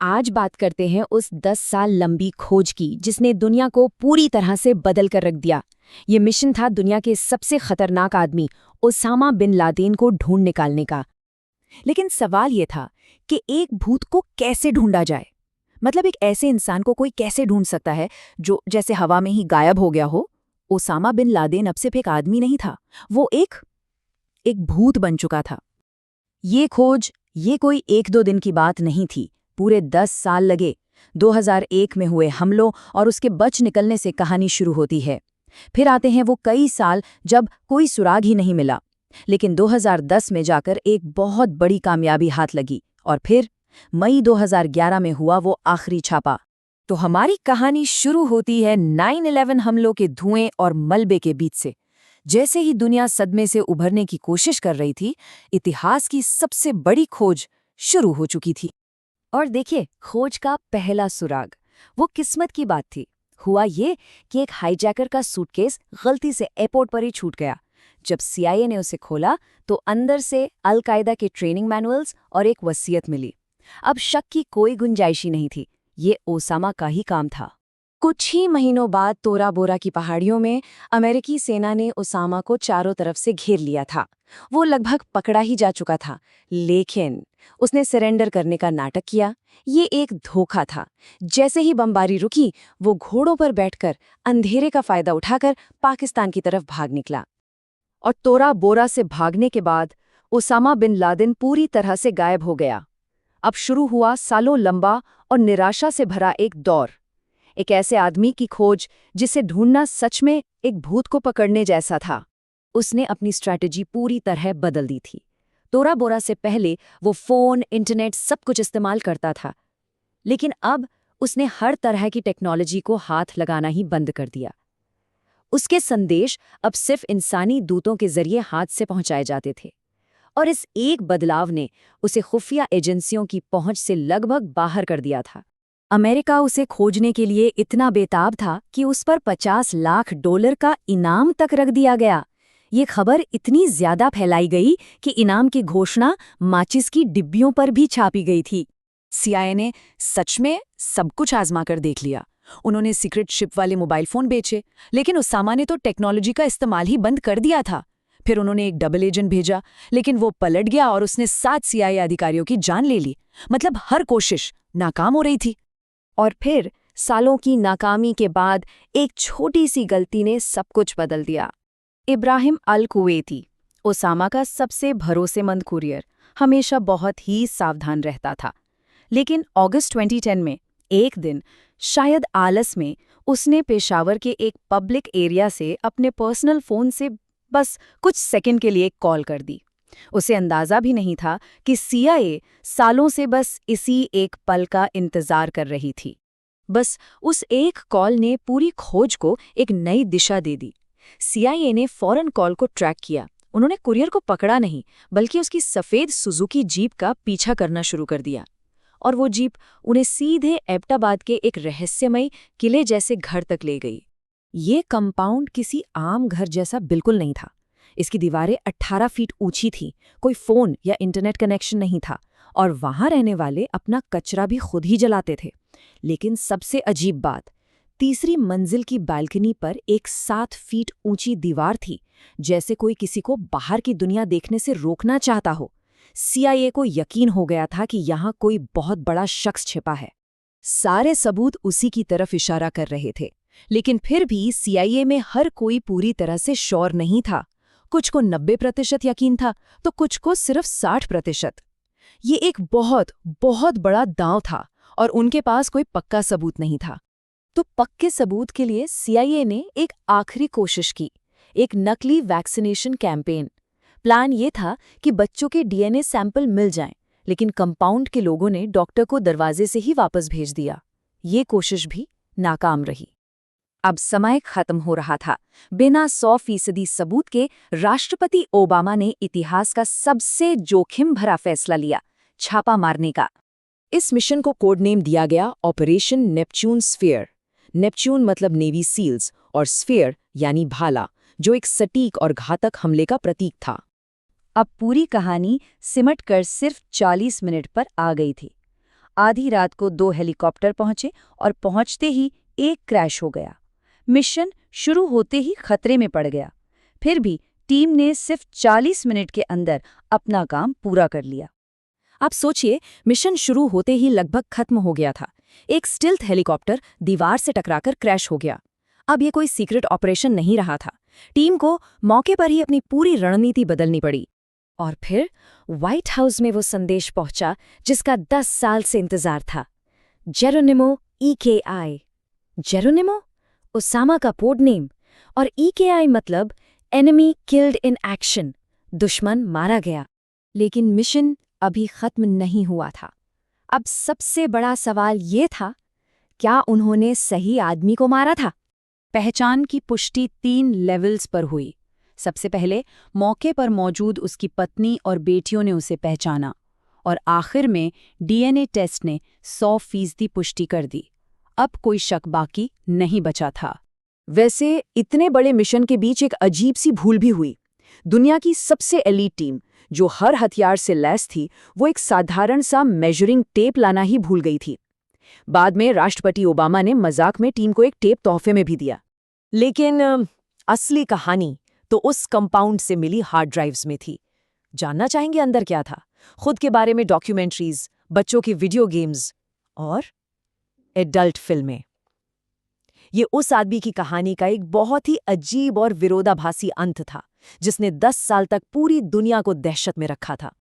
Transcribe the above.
आज बात करते हैं उस 10 साल लंबी खोज की जिसने दुनिया को पूरी तरह से बदल कर रख दिया। ये मिशन था दुनिया के सबसे खतरनाक आदमी ओसामा बिन लादेन को ढूंढ निकालने का। लेकिन सवाल ये था कि एक भूत को कैसे ढूंढा जाए। मतलब एक ऐसे इंसान को कोई कैसे ढूंढ सकता है जो जैसे हवा में ही गायब हो गया हो। ओसामा बिन लादेन अब सिर्फ एक आदमी नहीं था, वो एक भूत बन चुका था। ये खोज ये कोई 1-2 दिन की बात नहीं थी, पूरे 10 साल लगे। 2001 में हुए हमलों और उसके बच निकलने से कहानी शुरू होती है। फिर आते हैं वो कई साल जब कोई सुराग ही नहीं मिला। लेकिन 2010 में जाकर एक बहुत बड़ी कामयाबी हाथ लगी और फिर मई 2011 में हुआ वो आखिरी छापा। तो हमारी कहानी शुरू होती है 9/11 हमलों के धुएं और मलबे के बीच से। जैसे ही दुनिया सदमे से उभरने की कोशिश कर रही थी, इतिहास की सबसे बड़ी खोज शुरू हो चुकी थी। और देखिए, खोज का पहला सुराग वो किस्मत की बात थी। हुआ ये कि एक हाईजैकर का सूटकेस गलती से एयरपोर्ट पर ही छूट गया। जब सीआईए ने उसे खोला तो अंदर से अल कायदा के ट्रेनिंग मैनुअल्स और एक वसीयत मिली। अब शक की कोई गुंजाइश ही नहीं थी, ये ओसामा का ही काम था। कुछ ही महीनों बाद तोरा बोरा की पहाड़ियों में अमेरिकी सेना ने ओसामा को चारों तरफ से घेर लिया था। वो लगभग पकड़ा ही जा चुका था, लेकिन उसने सरेंडर करने का नाटक किया। ये एक धोखा था। जैसे ही बमबारी रुकी, वो घोड़ों पर बैठकर अंधेरे का फायदा उठाकर पाकिस्तान की तरफ भाग निकला। और तोरा बोरा से भागने के बाद ओसामा बिन लादेन पूरी तरह से गायब हो गया। अब शुरू हुआ सालों लंबा और निराशा से भरा एक दौर। एक ऐसे आदमी की खोज जिसे ढूंढना सच में एक भूत को पकड़ने जैसा था। उसने अपनी स्ट्रैटेजी पूरी तरह बदल दी थी। तोरा बोरा से पहले वो फोन, इंटरनेट सब कुछ इस्तेमाल करता था, लेकिन अब उसने हर तरह की टेक्नोलॉजी को हाथ लगाना ही बंद कर दिया। उसके संदेश अब सिर्फ इंसानी दूतों के जरिए हाथ से पहुंचाए जाते थे। और इस एक बदलाव ने उसे खुफिया एजेंसियों की पहुंच से लगभग बाहर कर दिया था। अमेरिका उसे खोजने के लिए इतना बेताब था कि उस पर $50 लाख का इनाम तक रख दिया गया। ये खबर इतनी ज्यादा फैलाई गई कि इनाम की घोषणा माचिस की डिब्बियों पर भी छापी गई थी। सीआईए ने सच में सब कुछ आजमा कर देख लिया। उन्होंने सीक्रेट शिप वाले मोबाइल फोन बेचे, लेकिन ओसामा ने तो टेक्नोलॉजी का इस्तेमाल ही बंद कर दिया था। फिर उन्होंने एक डबल एजेंट भेजा, लेकिन वो पलट गया और उसने 7 सीआईए अधिकारियों की जान ले ली। मतलब हर कोशिश नाकाम हो रही थी। और फिर सालों की नाकामी के बाद एक छोटी सी गलती ने सब कुछ बदल दिया। इब्राहिम अल कुवैती, ओसामा का सबसे भरोसेमंद कुरियर, हमेशा बहुत ही सावधान रहता था। लेकिन अगस्त 2010 में एक दिन, शायद आलस में, उसने पेशावर के एक पब्लिक एरिया से अपने पर्सनल फोन से बस कुछ सेकंड के लिए कॉल कर दी। उसे अंदाजा भी नहीं था कि सीआईए सालों से बस इसी एक पल का इंतजार कर रही थी। बस उस एक कॉल ने पूरी खोज को एक नई दिशा दे दी। सीआईए ने फौरन कॉल को ट्रैक किया। उन्होंने कुरियर को पकड़ा नहीं, बल्कि उसकी सफेद सुजुकी जीप का पीछा करना शुरू कर दिया। और वो जीप उन्हें सीधे एबटाबाद के एक रहस्यमयी किले जैसे घर तक ले गई। ये कंपाउंड किसी आम घर जैसा बिल्कुल नहीं था। इसकी दीवारें 18 फीट ऊंची थी, कोई फोन या इंटरनेट कनेक्शन नहीं था, और वहां रहने वाले अपना कचरा भी खुद ही जलाते थे। लेकिन सबसे अजीब बात, तीसरी मंजिल की बालकनी पर एक 7 फीट ऊंची दीवार थी, जैसे कोई किसी को बाहर की दुनिया देखने से रोकना चाहता हो। सीआईए को यकीन हो गया था कि यहाँ कोई बहुत बड़ा शख्स छिपा है। सारे सबूत उसी की तरफ इशारा कर रहे थे, लेकिन फिर भी सीआईए में हर कोई पूरी तरह से श्योर नहीं था। कुछ को 90% यकीन था, तो कुछ को सिर्फ 60%। ये एक बहुत बहुत बड़ा दांव था और उनके पास कोई पक्का सबूत नहीं था। तो पक्के सबूत के लिए सीआईए ने एक आखिरी कोशिश की, एक नकली वैक्सीनेशन कैंपेन। प्लान ये था कि बच्चों के डीएनए सैंपल मिल जाएं, लेकिन कंपाउंड के लोगों ने डॉक्टर को दरवाजे से ही वापस भेज दिया। ये कोशिश भी नाकाम रही। अब समय खत्म हो रहा था। बिना 100% सबूत के राष्ट्रपति ओबामा ने इतिहास का सबसे जोखिम भरा फैसला लिया, छापा मारने का। इस मिशन को कोड नेम दिया गया ऑपरेशन नेपच्यून स्फीयर। नेपच्यून मतलब नेवी सील्स और स्फीयर यानी भाला, जो एक सटीक और घातक हमले का प्रतीक था। अब पूरी कहानी सिमट कर सिर्फ 40 मिनट पर आ गई थी। आधी रात को 2 हेलीकॉप्टर पहुंचे और पहुंचते ही एक क्रैश हो गया। मिशन शुरू होते ही खतरे में पड़ गया। फिर भी टीम ने सिर्फ 40 मिनट के अंदर अपना काम पूरा कर लिया। आप सोचिए, मिशन शुरू होते ही लगभग खत्म हो गया था। एक स्टिल्थ हेलीकॉप्टर दीवार से टकराकर क्रैश हो गया। अब ये कोई सीक्रेट ऑपरेशन नहीं रहा था। टीम को मौके पर ही अपनी पूरी रणनीति बदलनी पड़ी। और फिर व्हाइट हाउस में वो संदेश पहुंचा जिसका 10 साल से इंतजार था। Geronimo EKI। जेरोनिमो ओसामा का कोड नेम, और EKI मतलब एनिमी किल्ड इन एक्शन, दुश्मन मारा गया। लेकिन मिशन अभी खत्म नहीं हुआ था। अब सबसे बड़ा सवाल ये था, क्या उन्होंने सही आदमी को मारा था? पहचान की पुष्टि 3 लेवल्स पर हुई। सबसे पहले मौके पर मौजूद उसकी पत्नी और बेटियों ने उसे पहचाना, और आखिर में DNA टेस्ट ने 100% पुष्टि कर दी। अब कोई शक बाकी नहीं बचा था। वैसे इतने बड़े मिशन के बीच एक अजीब सी भूल भी हुई। दुनिया की सबसे एलीट टीम जो हर हथियार से लैस थी, वो एक साधारण सा मेजरिंग टेप लाना ही भूल गई थी। बाद में राष्ट्रपति ओबामा ने मजाक में टीम को एक टेप तोहफे में भी दिया। लेकिन असली कहानी तो उस कंपाउंड से मिली हार्ड ड्राइव्स में थी। जानना चाहेंगे अंदर क्या था? खुद के बारे में डॉक्यूमेंट्रीज, बच्चों की वीडियो गेम्स और एडल्ट फिल्में। ये उस आदमी की कहानी का एक बहुत ही अजीब और विरोधाभासी अंत था, जिसने 10 साल तक पूरी दुनिया को दहशत में रखा था।